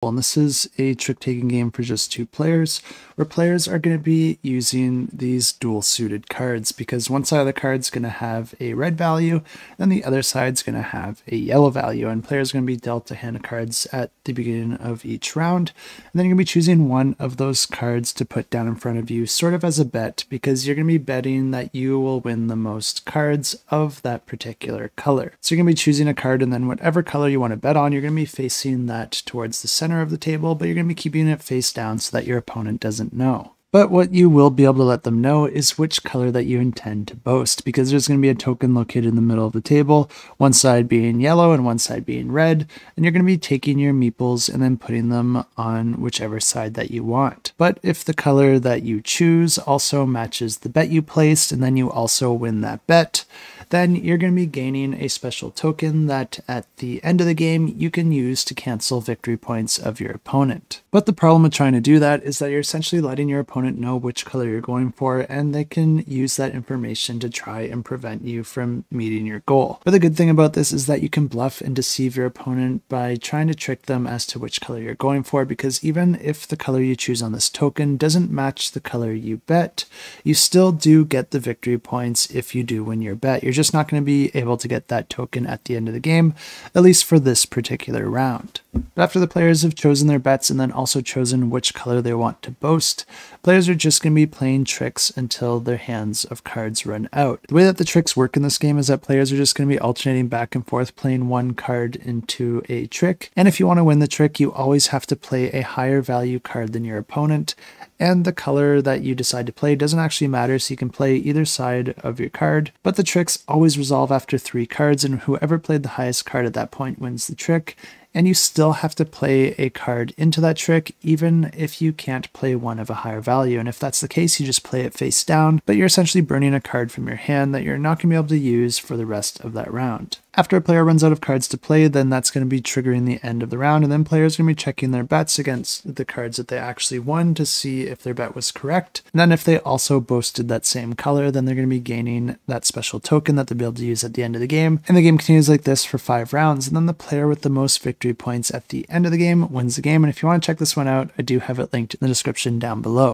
And this is a trick-taking game for just 2 players, where players are going to be using these dual-suited cards, because one side of the card is going to have a red value, and the other side is going to have a yellow value, and players are going to be dealt a hand of cards at the beginning of each round, and then you're going to be choosing one of those cards to put down in front of you, sort of as a bet, because you're going to be betting that you will win the most cards of that particular color. So you're going to be choosing a card, and then whatever color you want to bet on, you're going to be facing that towards the center of the table, but you're going to be keeping it face down so that your opponent doesn't know. But what you will be able to let them know is which color that you intend to boast, because there's going to be a token located in the middle of the table, one side being yellow and one side being red, and you're going to be taking your meeples and then putting them on whichever side that you want. But if the color that you choose also matches the bet you placed, and then you also win that bet, then you're going to be gaining a special token that at the end of the game you can use to cancel victory points of your opponent. But the problem with trying to do that is that you're essentially letting your opponent know which color you're going for, and they can use that information to try and prevent you from meeting your goal. But the good thing about this is that you can bluff and deceive your opponent by trying to trick them as to which color you're going for, because even if the color you choose on this token doesn't match the color you bet, you still do get the victory points if you do win your bet. You're just not going to be able to get that token at the end of the game, at least for this particular round. But after the players have chosen their bets and then also chosen which color they want to boast, players are just going to be playing tricks until their hands of cards run out. The way that the tricks work in this game is that players are just going to be alternating back and forth, playing one card into a trick, and if you want to win the trick, you always have to play a higher value card than your opponent, and the color that you decide to play doesn't actually matter, so you can play either side of your card, but the tricks always resolve after 3 cards, and whoever played the highest card at that point wins the trick. And you still have to play a card into that trick, even if you can't play one of a higher value. And if that's the case, you just play it face down, but you're essentially burning a card from your hand that you're not going to be able to use for the rest of that round. After a player runs out of cards to play, then that's going to be triggering the end of the round, and then players are going to be checking their bets against the cards that they actually won to see if their bet was correct. And then if they also boasted that same color, then they're going to be gaining that special token that they'll be able to use at the end of the game. And the game continues like this for 5 rounds, and then the player with the most victory points at the end of the game wins the game. And if you want to check this one out, I do have it linked in the description down below.